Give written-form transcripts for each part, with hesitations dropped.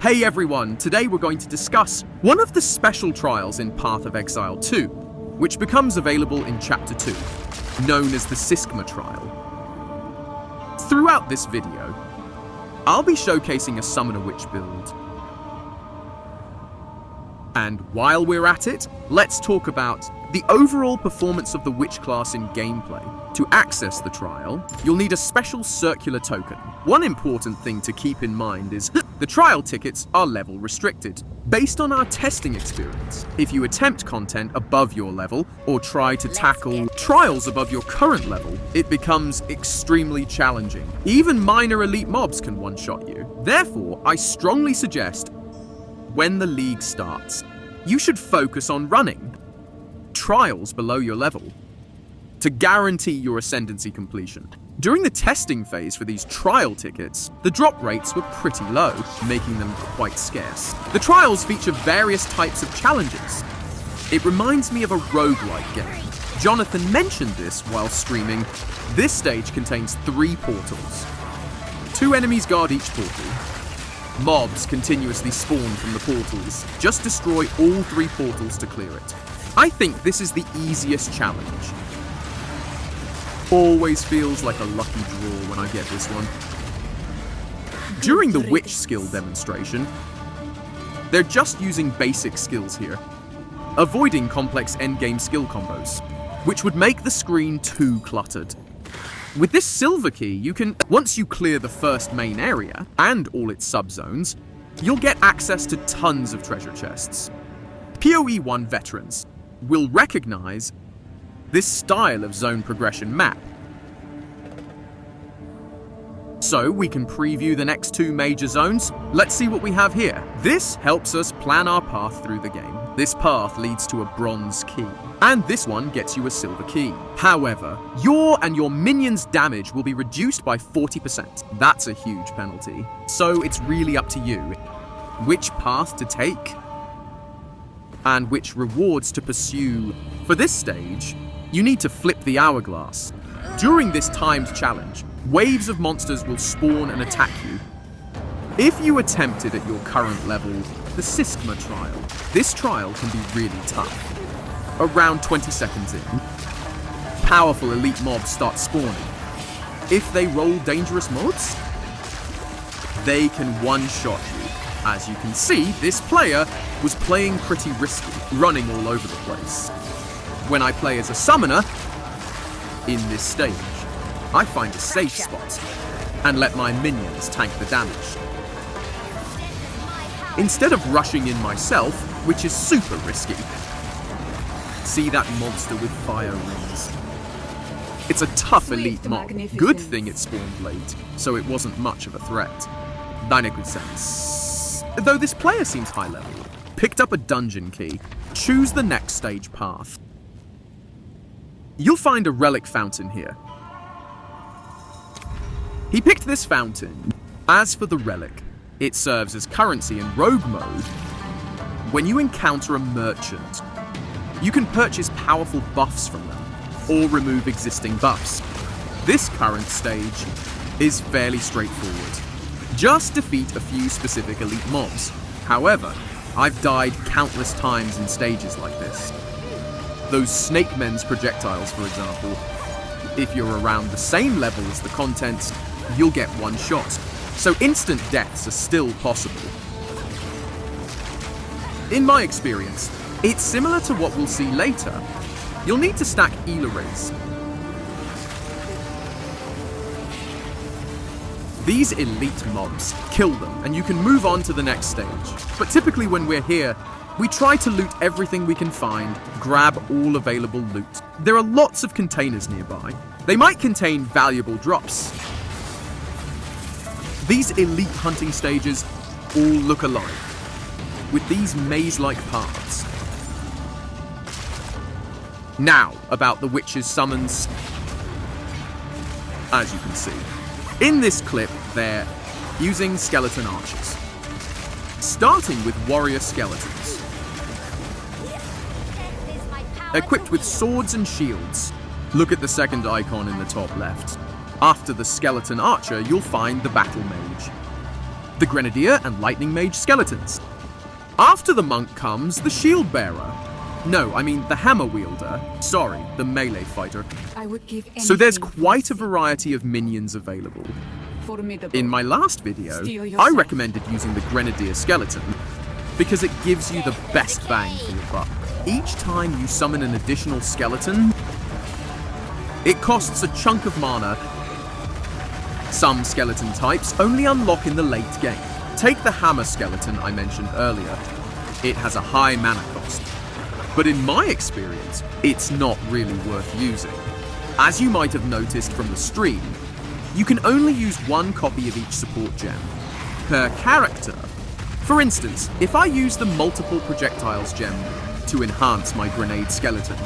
Hey everyone, today we're going to discuss one of the special trials in Path of Exile 2, which becomes available in Chapter 2, known as the Siskma Trial. Throughout this video, I'll be showcasing a Summoner Witch build. And while we're at it, let's talk about the overall performance of the Witch class in gameplay. To access the trial, you'll need a special circular token. One important thing to keep in mind is the trial tickets are level restricted. Based on our testing experience, if you attempt content above your level or try to tackle trials above your current level, it becomes extremely challenging. Even minor elite mobs can one-shot you. Therefore, I strongly suggest when the league starts, you should focus on running trials below your level to guarantee your ascendancy completion. During the testing phase for these trial tickets, the drop rates were pretty low, making them quite scarce. The trials feature various types of challenges. It reminds me of a roguelike game. Jonathan mentioned this while streaming. This stage contains 3 portals. 2 enemies guard each portal. Mobs continuously spawn from the portals. Just destroy all 3 portals to clear it. I think this is the easiest challenge. Always feels like a lucky draw when I get this one. During the Witch skill demonstration, they're just using basic skills here, avoiding complex endgame skill combos, which would make the screen too cluttered. With this silver key, you can, once you clear the first main area and all its subzones, you'll get access to tons of treasure chests. POE1 veterans will recognize this style of zone progression map. So we can preview the next 2 major zones. Let's see what we have here. This helps us plan our path through the game. This path leads to a bronze key, and this one gets you a silver key. However, your and your minions' damage will be reduced by 40%. That's a huge penalty. So it's really up to you which path to take and which rewards to pursue. For this stage, you need to flip the hourglass. During this timed challenge, waves of monsters will spawn and attack you. If you attempt it at your current level, the Siskma Trial, this trial can be really tough. Around 20 seconds in, powerful elite mobs start spawning. If they roll dangerous mods, they can one-shot you. As you can see, this player was playing pretty risky, running all over the place. When I play as a summoner, in this stage, I find a safe spot and let my minions tank the damage. Instead of rushing in myself, which is super risky. See that monster with fire rings? It's a tough elite mob. Good thing it spawned late, so it wasn't much of a threat. sense. Though this player seems high level. Picked up a dungeon key. Choose the next stage path. You'll find a relic fountain here. He picked this fountain. As for the relic, it serves as currency in rogue mode. When you encounter a merchant, you can purchase powerful buffs from them, or remove existing buffs. This current stage is fairly straightforward. Just defeat a few specific elite mobs. However, I've died countless times in stages like this. Those Snake Men's projectiles, for example. If you're around the same level as the content, you'll get one shot. So instant deaths are still possible. In my experience, it's similar to what we'll see later. You'll need to stack Ela rays. These elite mobs, kill them, and you can move on to the next stage. But typically when we're here, we try to loot everything we can find, grab all available loot. There are lots of containers nearby. They might contain valuable drops. These elite hunting stages all look alike, with these maze-like paths. Now, about the witch's summons. As you can see, in this clip, they're using skeleton archers, starting with warrior skeletons, equipped with swords and shields. Look at the second icon in the top left. After the skeleton archer, you'll find the battle mage. the Grenadier and Lightning Mage skeletons. After the monk comes the shield bearer. No, I mean the hammer wielder. Sorry, the melee fighter. I would give So there's anything quite a variety of minions available. formidable. In my last video, Steel I yourself. recommended using the Grenadier skeleton because it gives you the best bang for your buck. Each time you summon an additional skeleton, it costs a chunk of mana. Some skeleton types only unlock in the late game. Take the hammer skeleton I mentioned earlier. It has a high mana cost, but in my experience, it's not really worth using. As you might have noticed from the stream, you can only use one copy of each support gem per character. For instance, if I use the multiple projectiles gem to enhance my grenade skeleton,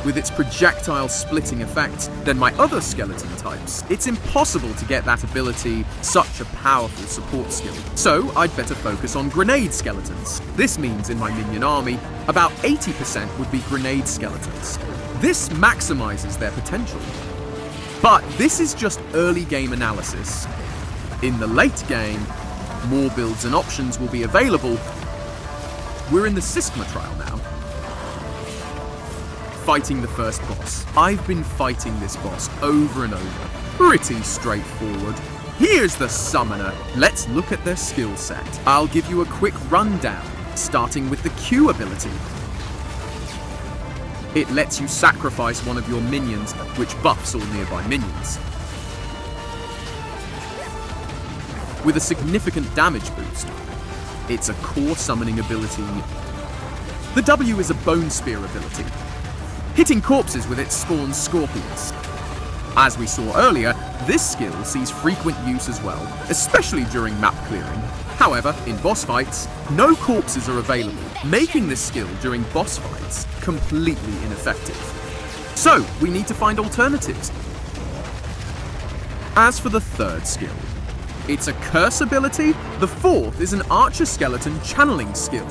with its projectile splitting effect, then my other skeleton types, it's impossible to get that ability, such a powerful support skill. So I'd better focus on grenade skeletons. This means in my minion army, about 80% would be grenade skeletons. This maximizes their potential. But this is just early game analysis. In the late game, more builds and options will be available. We're in the Siskma Trial now. Fighting the first boss. I've been fighting this boss over and over. Pretty straightforward. Here's the summoner. Let's look at their skill set. I'll give you a quick rundown, starting with the Q ability. It lets you sacrifice one of your minions, which buffs all nearby minions. With a significant damage boost. It's a core summoning ability. The W is a bone spear ability. Hitting corpses with it spawns scorpions. As we saw earlier, this skill sees frequent use as well, especially during map clearing. However, in boss fights, no corpses are available, making this skill during boss fights completely ineffective. So, we need to find alternatives. As for the third skill, it's a curse ability. The fourth is an archer skeleton channeling skill.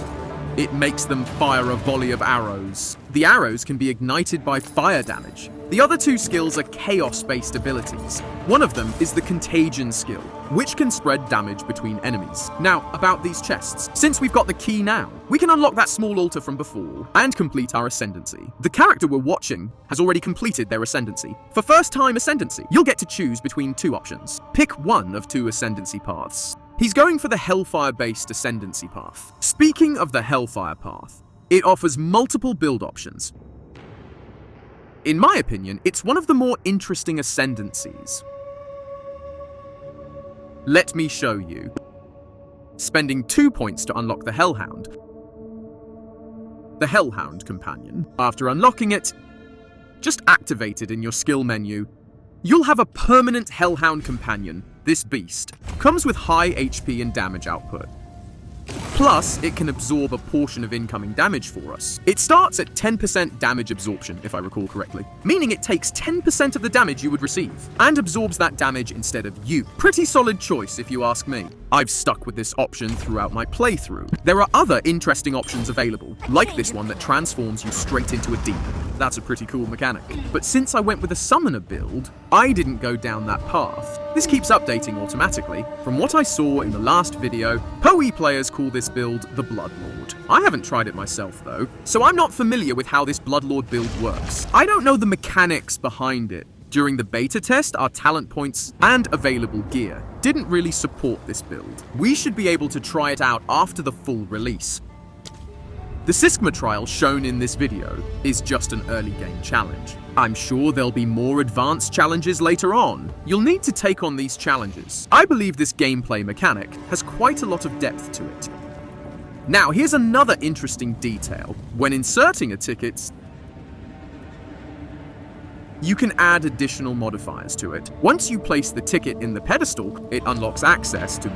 It makes them fire a volley of arrows. The arrows can be ignited by fire damage. The other two skills are chaos-based abilities. One of them is the Contagion skill, which can spread damage between enemies. Now, about these chests. Since we've got the key now, we can unlock that small altar from before and complete our Ascendancy. The character we're watching has already completed their Ascendancy. For first-time Ascendancy, you'll get to choose between two options. Pick one of two Ascendancy paths. He's going for the Hellfire-based Ascendancy path. Speaking of the Hellfire path, it offers multiple build options. In my opinion, it's one of the more interesting Ascendancies. Let me show you. Spending 2 points to unlock the Hellhound. The Hellhound companion. After unlocking it, just activate it in your skill menu. You'll have a permanent Hellhound companion. This beast comes with high HP and damage output. Plus, it can absorb a portion of incoming damage for us. It starts at 10% damage absorption, if I recall correctly, meaning it takes 10% of the damage you would receive, and absorbs that damage instead of you. Pretty solid choice, if you ask me. I've stuck with this option throughout my playthrough. There are other interesting options available, like this one that transforms you straight into a demon. That's a pretty cool mechanic. But since I went with a summoner build, I didn't go down that path. This keeps updating automatically. From what I saw in the last video, POE players call this build the Bloodlord. I haven't tried it myself though, so I'm not familiar with how this Bloodlord build works. I don't know the mechanics behind it. During the beta test, our talent points and available gear didn't really support this build. We should be able to try it out after the full release. The Siskma Trial shown in this video is just an early game challenge. I'm sure there'll be more advanced challenges later on. You'll need to take on these challenges. I believe this gameplay mechanic has quite a lot of depth to it. Now, here's another interesting detail. When inserting a ticket, you can add additional modifiers to it. Once you place the ticket in the pedestal, it unlocks access to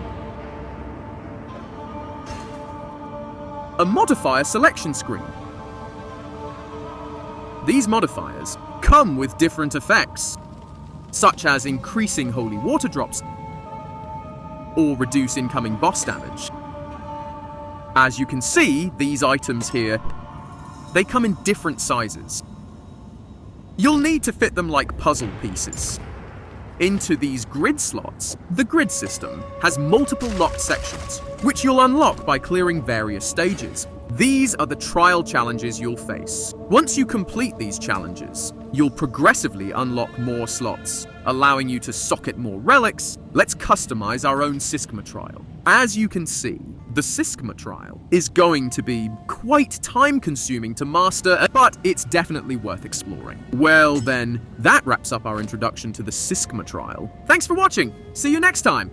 a modifier selection screen. These modifiers come with different effects, such as increasing holy water drops or reduce incoming boss damage. As you can see, these items here, they come in different sizes. You'll need to fit them like puzzle pieces. into these grid slots. The grid system has multiple locked sections, which you'll unlock by clearing various stages. These are the trial challenges you'll face. Once you complete these challenges, you'll progressively unlock more slots, allowing you to socket more relics. Let's customize our own Siskma Trial. As you can see, the Siskma Trial is going to be quite time-consuming to master, but it's definitely worth exploring. Well then, that wraps up our introduction to the Siskma Trial. Thanks for watching! See you next time!